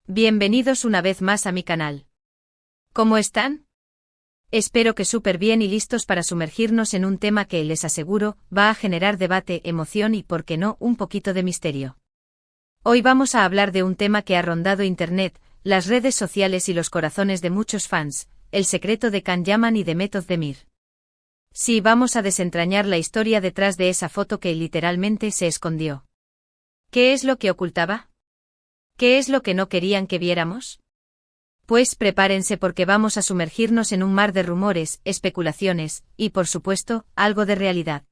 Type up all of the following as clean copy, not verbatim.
Bienvenidos una vez más a mi canal. ¿Cómo están? Espero que súper bien y listos para sumergirnos en un tema que, les aseguro, va a generar debate, emoción y, por qué no, un poquito de misterio. Hoy vamos a hablar de un tema que ha rondado Internet, las redes sociales y los corazones de muchos fans, el secreto de Can Yaman y de Meth Ozdemir. Sí, vamos a desentrañar la historia detrás de esa foto que literalmente se escondió. ¿Qué es lo que ocultaba? ¿Qué es lo que no querían que viéramos? Pues prepárense porque vamos a sumergirnos en un mar de rumores, especulaciones, y por supuesto, algo de realidad.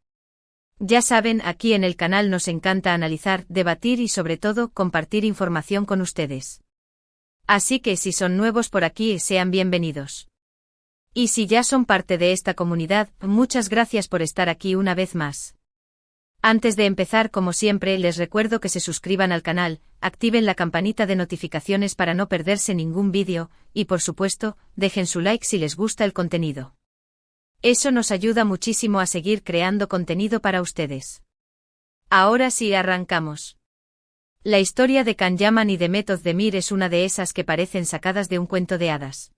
Ya saben, aquí en el canal nos encanta analizar, debatir y sobre todo, compartir información con ustedes. Así que si son nuevos por aquí, sean bienvenidos. Y si ya son parte de esta comunidad, muchas gracias por estar aquí una vez más. Antes de empezar, como siempre, les recuerdo que se suscriban al canal, activen la campanita de notificaciones para no perderse ningún vídeo, y por supuesto, dejen su like si les gusta el contenido. Eso nos ayuda muchísimo a seguir creando contenido para ustedes. Ahora sí, arrancamos. La historia de Can Yaman y de Meth Ozdemir es una de esas que parecen sacadas de un cuento de hadas.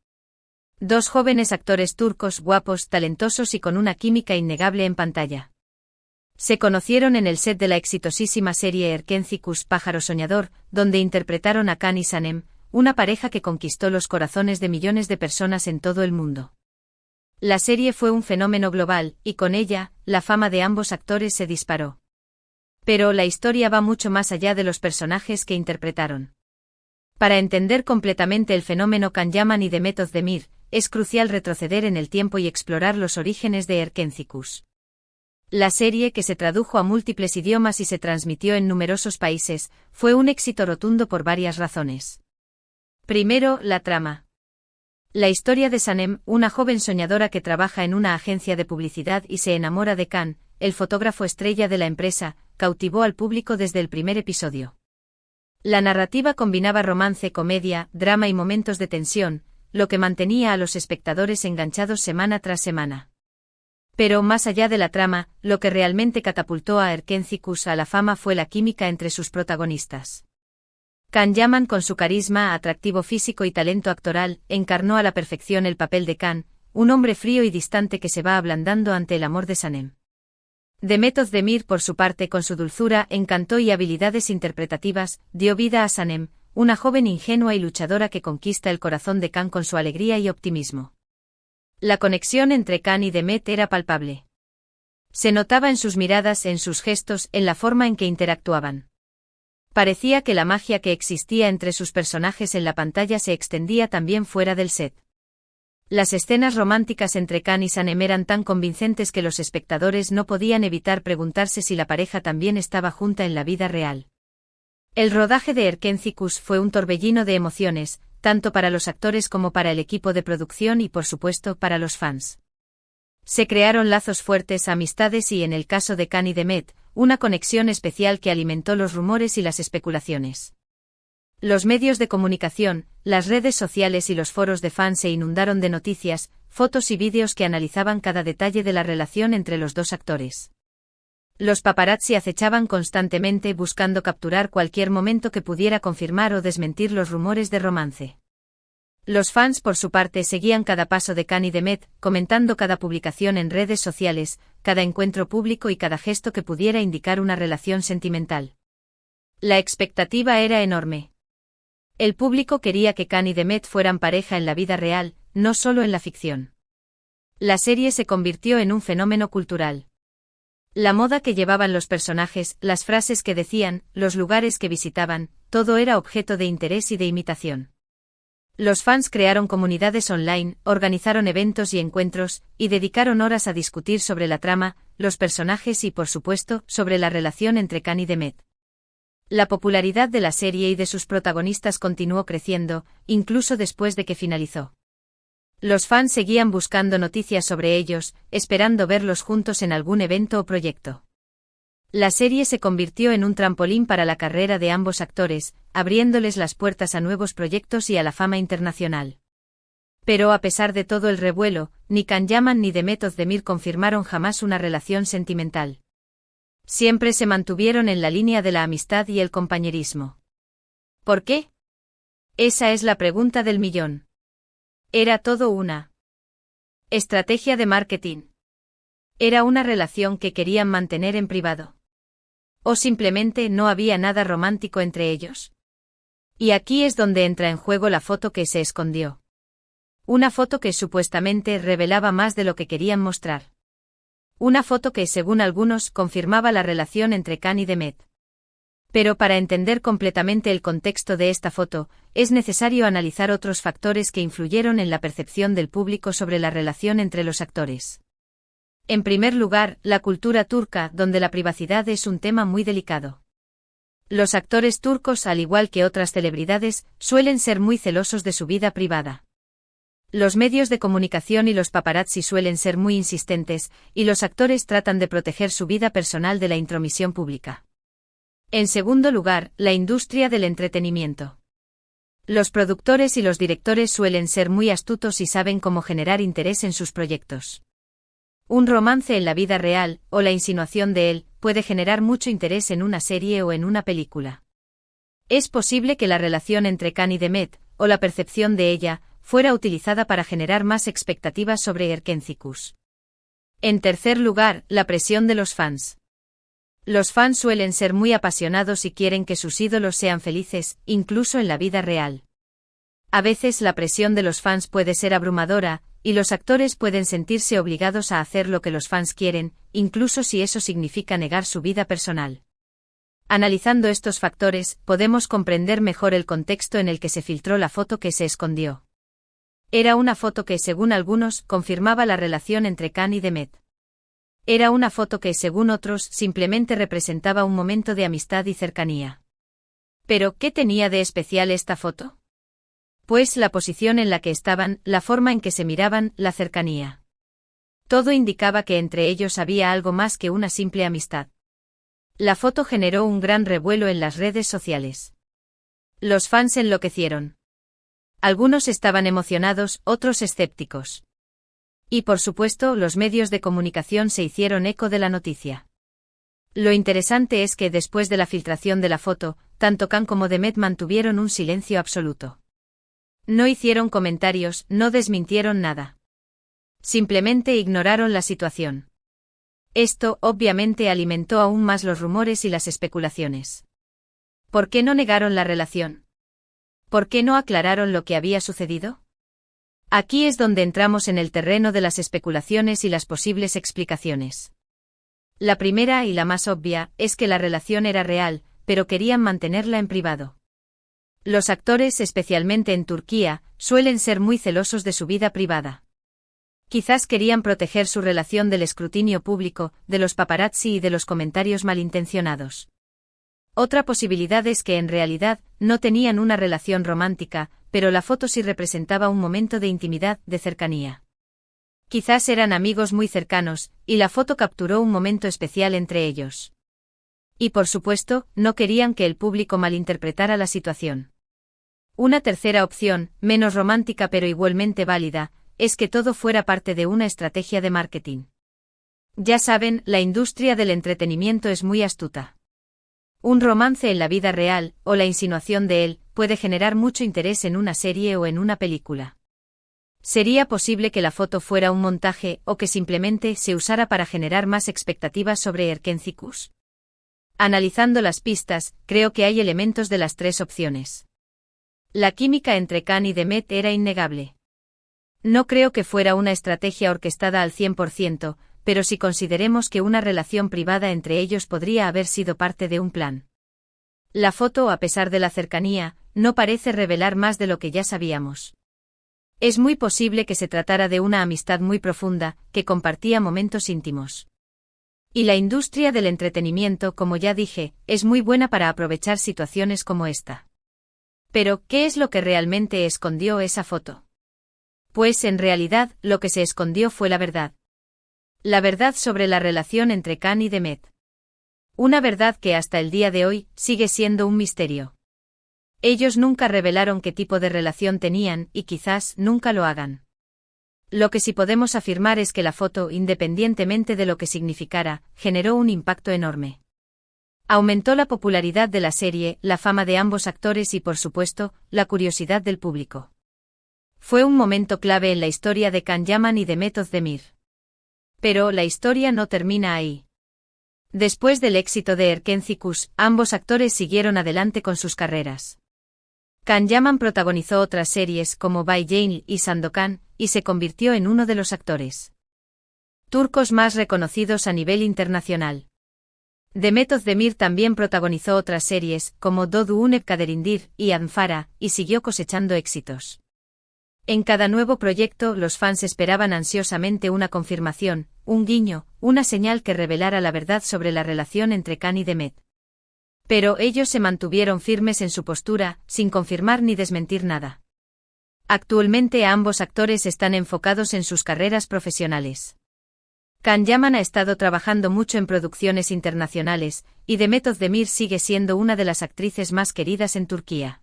Dos jóvenes actores turcos guapos, talentosos y con una química innegable en pantalla. Se conocieron en el set de la exitosísima serie Erkenci Pájaro Soñador, donde interpretaron a Can y Sanem, una pareja que conquistó los corazones de millones de personas en todo el mundo. La serie fue un fenómeno global, y con ella, la fama de ambos actores se disparó. Pero la historia va mucho más allá de los personajes que interpretaron. Para entender completamente el fenómeno Can Yaman y de Meth Ozdemir, es crucial retroceder en el tiempo y explorar los orígenes de Erkenci. La serie, que se tradujo a múltiples idiomas y se transmitió en numerosos países, fue un éxito rotundo por varias razones. Primero, la trama. La historia de Sanem, una joven soñadora que trabaja en una agencia de publicidad y se enamora de Can, el fotógrafo estrella de la empresa, cautivó al público desde el primer episodio. La narrativa combinaba romance, comedia, drama y momentos de tensión, lo que mantenía a los espectadores enganchados semana tras semana. Pero más allá de la trama, lo que realmente catapultó a Erkenci a la fama fue la química entre sus protagonistas. Can Yaman, con su carisma, atractivo físico y talento actoral, encarnó a la perfección el papel de Can, un hombre frío y distante que se va ablandando ante el amor de Sanem. De Meth Ozdemir, por su parte, con su dulzura, encanto y habilidades interpretativas, dio vida a Sanem, una joven ingenua y luchadora que conquista el corazón de Can con su alegría y optimismo. La conexión entre Can y de Meth era palpable. Se notaba en sus miradas, en sus gestos, en la forma en que interactuaban. Parecía que la magia que existía entre sus personajes en la pantalla se extendía también fuera del set. Las escenas románticas entre Can y Sanem eran tan convincentes que los espectadores no podían evitar preguntarse si la pareja también estaba junta en la vida real. El rodaje de Erkenci fue un torbellino de emociones, tanto para los actores como para el equipo de producción y, por supuesto, para los fans. Se crearon lazos fuertes, amistades y, en el caso de Can y de Meth, una conexión especial que alimentó los rumores y las especulaciones. Los medios de comunicación, las redes sociales y los foros de fans se inundaron de noticias, fotos y vídeos que analizaban cada detalle de la relación entre los dos actores. Los paparazzi acechaban constantemente buscando capturar cualquier momento que pudiera confirmar o desmentir los rumores de romance. Los fans, por su parte, seguían cada paso de Can y de Meth, comentando cada publicación en redes sociales, cada encuentro público y cada gesto que pudiera indicar una relación sentimental. La expectativa era enorme. El público quería que Can y de Meth fueran pareja en la vida real, no solo en la ficción. La serie se convirtió en un fenómeno cultural. La moda que llevaban los personajes, las frases que decían, los lugares que visitaban, todo era objeto de interés y de imitación. Los fans crearon comunidades online, organizaron eventos y encuentros, y dedicaron horas a discutir sobre la trama, los personajes y, por supuesto, sobre la relación entre Can y de Meth. La popularidad de la serie y de sus protagonistas continuó creciendo, incluso después de que finalizó. Los fans seguían buscando noticias sobre ellos, esperando verlos juntos en algún evento o proyecto. La serie se convirtió en un trampolín para la carrera de ambos actores, abriéndoles las puertas a nuevos proyectos y a la fama internacional. Pero a pesar de todo el revuelo, ni Can Yaman ni de Meth Ozdemir confirmaron jamás una relación sentimental. Siempre se mantuvieron en la línea de la amistad y el compañerismo. ¿Por qué? Esa es la pregunta del millón. ¿Era todo una estrategia de marketing? ¿Era una relación que querían mantener en privado? ¿O simplemente no había nada romántico entre ellos? Y aquí es donde entra en juego la foto que se escondió. Una foto que supuestamente revelaba más de lo que querían mostrar. Una foto que, según algunos, confirmaba la relación entre Khan y Demet. Pero para entender completamente el contexto de esta foto, es necesario analizar otros factores que influyeron en la percepción del público sobre la relación entre los actores. En primer lugar, la cultura turca, donde la privacidad es un tema muy delicado. Los actores turcos, al igual que otras celebridades, suelen ser muy celosos de su vida privada. Los medios de comunicación y los paparazzi suelen ser muy insistentes, y los actores tratan de proteger su vida personal de la intromisión pública. En segundo lugar, la industria del entretenimiento. Los productores y los directores suelen ser muy astutos y saben cómo generar interés en sus proyectos. Un romance en la vida real, o la insinuación de él, puede generar mucho interés en una serie o en una película. Es posible que la relación entre Khan y Demet, o la percepción de ella, fuera utilizada para generar más expectativas sobre Erkencikus. En tercer lugar, la presión de los fans. Los fans suelen ser muy apasionados y quieren que sus ídolos sean felices, incluso en la vida real. A veces la presión de los fans puede ser abrumadora, y los actores pueden sentirse obligados a hacer lo que los fans quieren, incluso si eso significa negar su vida personal. Analizando estos factores, podemos comprender mejor el contexto en el que se filtró la foto que se escondió. Era una foto que, según algunos, confirmaba la relación entre Khan y Demet. Era una foto que, según otros, simplemente representaba un momento de amistad y cercanía. ¿Pero qué tenía de especial esta foto? Pues la posición en la que estaban, la forma en que se miraban, la cercanía. Todo indicaba que entre ellos había algo más que una simple amistad. La foto generó un gran revuelo en las redes sociales. Los fans enloquecieron. Algunos estaban emocionados, otros escépticos. Y por supuesto, los medios de comunicación se hicieron eco de la noticia. Lo interesante es que después de la filtración de la foto, tanto Khan como Demet mantuvieron un silencio absoluto. No hicieron comentarios, no desmintieron nada. Simplemente ignoraron la situación. Esto, obviamente, alimentó aún más los rumores y las especulaciones. ¿Por qué no negaron la relación? ¿Por qué no aclararon lo que había sucedido? Aquí es donde entramos en el terreno de las especulaciones y las posibles explicaciones. La primera y la más obvia es que la relación era real, pero querían mantenerla en privado. Los actores, especialmente en Turquía, suelen ser muy celosos de su vida privada. Quizás querían proteger su relación del escrutinio público, de los paparazzi y de los comentarios malintencionados. Otra posibilidad es que en realidad no tenían una relación romántica, pero la foto sí representaba un momento de intimidad, de cercanía. Quizás eran amigos muy cercanos, y la foto capturó un momento especial entre ellos. Y por supuesto, no querían que el público malinterpretara la situación. Una tercera opción, menos romántica pero igualmente válida, es que todo fuera parte de una estrategia de marketing. Ya saben, la industria del entretenimiento es muy astuta. Un romance en la vida real, o la insinuación de él, puede generar mucho interés en una serie o en una película. Sería posible que la foto fuera un montaje o que simplemente se usara para generar más expectativas sobre Erkencikus. Analizando las pistas, creo que hay elementos de las tres opciones. La química entre Khan y Demet era innegable. No creo que fuera una estrategia orquestada al 100%, pero si consideremos que una relación privada entre ellos podría haber sido parte de un plan. La foto, a pesar de la cercanía, no parece revelar más de lo que ya sabíamos. Es muy posible que se tratara de una amistad muy profunda, que compartía momentos íntimos. Y la industria del entretenimiento, como ya dije, es muy buena para aprovechar situaciones como esta. Pero, ¿qué es lo que realmente escondió esa foto? Pues en realidad, lo que se escondió fue la verdad. La verdad sobre la relación entre Khan y Demet. Una verdad que hasta el día de hoy sigue siendo un misterio. Ellos nunca revelaron qué tipo de relación tenían y quizás nunca lo hagan. Lo que sí podemos afirmar es que la foto, independientemente de lo que significara, generó un impacto enorme. Aumentó la popularidad de la serie, la fama de ambos actores y, por supuesto, la curiosidad del público. Fue un momento clave en la historia de Can Yaman y de Method Demir. Pero la historia no termina ahí. Después del éxito de Erkencikus, ambos actores siguieron adelante con sus carreras. Can Yaman protagonizó otras series como Bay Jail y Sandokan, y se convirtió en uno de los actores turcos más reconocidos a nivel internacional. Method Demir también protagonizó otras series, como Dodu Unep Kaderindir y Anfara, y siguió cosechando éxitos. En cada nuevo proyecto los fans esperaban ansiosamente una confirmación, un guiño, una señal que revelara la verdad sobre la relación entre Can y Demet. Pero ellos se mantuvieron firmes en su postura, sin confirmar ni desmentir nada. Actualmente ambos actores están enfocados en sus carreras profesionales. Can Yaman ha estado trabajando mucho en producciones internacionales, y Method Demir sigue siendo una de las actrices más queridas en Turquía.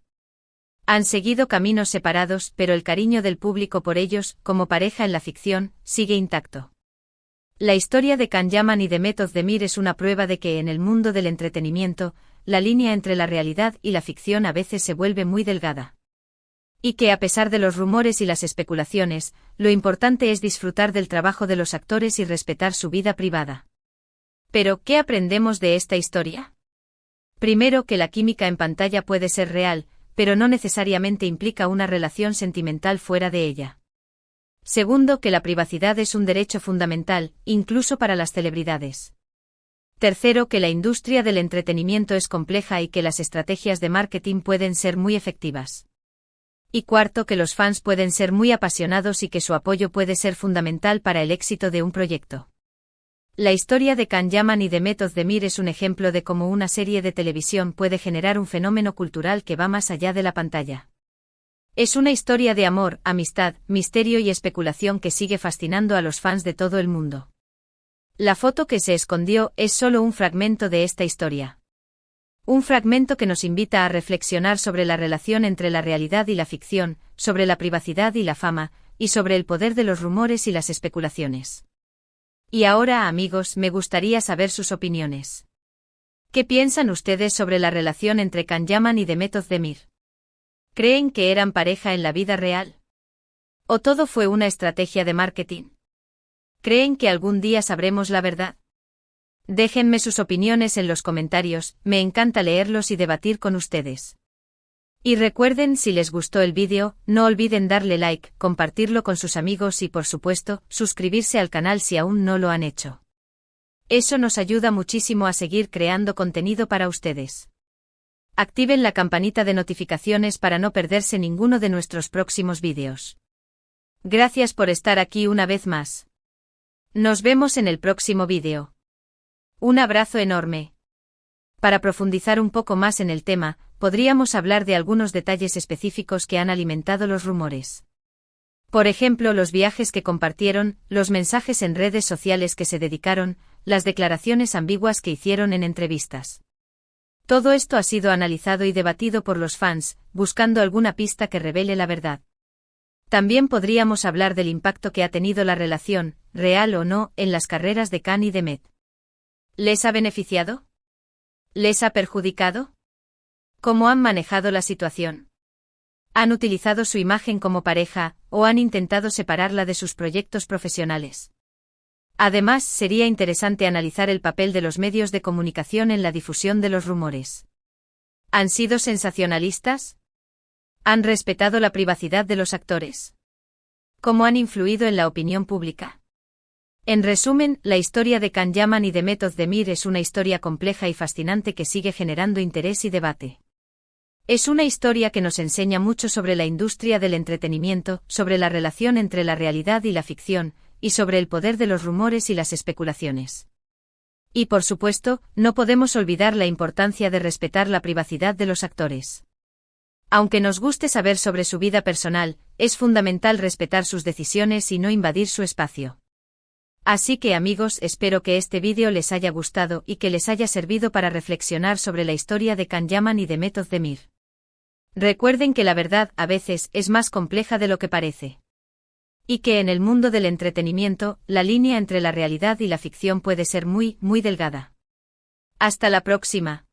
Han seguido caminos separados, pero el cariño del público por ellos, como pareja en la ficción, sigue intacto. La historia de Can Yaman y Method Demir es una prueba de que en el mundo del entretenimiento, la línea entre la realidad y la ficción a veces se vuelve muy delgada. Y que a pesar de los rumores y las especulaciones, lo importante es disfrutar del trabajo de los actores y respetar su vida privada. Pero, ¿qué aprendemos de esta historia? Primero, que la química en pantalla puede ser real, pero no necesariamente implica una relación sentimental fuera de ella. Segundo, que la privacidad es un derecho fundamental, incluso para las celebridades. Tercero, que la industria del entretenimiento es compleja y que las estrategias de marketing pueden ser muy efectivas. Y cuarto, que los fans pueden ser muy apasionados y que su apoyo puede ser fundamental para el éxito de un proyecto. La historia de Can Yaman y Method Demir es un ejemplo de cómo una serie de televisión puede generar un fenómeno cultural que va más allá de la pantalla. Es una historia de amor, amistad, misterio y especulación que sigue fascinando a los fans de todo el mundo. La foto que se escondió es solo un fragmento de esta historia. Un fragmento que nos invita a reflexionar sobre la relación entre la realidad y la ficción, sobre la privacidad y la fama, y sobre el poder de los rumores y las especulaciones. Y ahora, amigos, me gustaría saber sus opiniones. ¿Qué piensan ustedes sobre la relación entre Can Yaman y Method Demir? ¿Creen que eran pareja en la vida real? ¿O todo fue una estrategia de marketing? ¿Creen que algún día sabremos la verdad? Déjenme sus opiniones en los comentarios, me encanta leerlos y debatir con ustedes. Y recuerden, si les gustó el vídeo, no olviden darle like, compartirlo con sus amigos y, por supuesto, suscribirse al canal si aún no lo han hecho. Eso nos ayuda muchísimo a seguir creando contenido para ustedes. Activen la campanita de notificaciones para no perderse ninguno de nuestros próximos vídeos. Gracias por estar aquí una vez más. Nos vemos en el próximo vídeo. Un abrazo enorme. Para profundizar un poco más en el tema, podríamos hablar de algunos detalles específicos que han alimentado los rumores. Por ejemplo, los viajes que compartieron, los mensajes en redes sociales que se dedicaron, las declaraciones ambiguas que hicieron en entrevistas. Todo esto ha sido analizado y debatido por los fans, buscando alguna pista que revele la verdad. También podríamos hablar del impacto que ha tenido la relación, real o no, en las carreras de Can y Demet. ¿Les ha beneficiado? ¿Les ha perjudicado? ¿Cómo han manejado la situación? ¿Han utilizado su imagen como pareja, o han intentado separarla de sus proyectos profesionales? Además, sería interesante analizar el papel de los medios de comunicación en la difusión de los rumores. ¿Han sido sensacionalistas? ¿Han respetado la privacidad de los actores? ¿Cómo han influido en la opinión pública? En resumen, la historia de Can Yaman y Method Demir es una historia compleja y fascinante que sigue generando interés y debate. Es una historia que nos enseña mucho sobre la industria del entretenimiento, sobre la relación entre la realidad y la ficción, y sobre el poder de los rumores y las especulaciones. Y por supuesto, no podemos olvidar la importancia de respetar la privacidad de los actores. Aunque nos guste saber sobre su vida personal, es fundamental respetar sus decisiones y no invadir su espacio. Así que, amigos, espero que este vídeo les haya gustado y que les haya servido para reflexionar sobre la historia de Can Yaman y Method Demir. Recuerden que la verdad, a veces, es más compleja de lo que parece. Y que en el mundo del entretenimiento, la línea entre la realidad y la ficción puede ser muy, muy delgada. Hasta la próxima.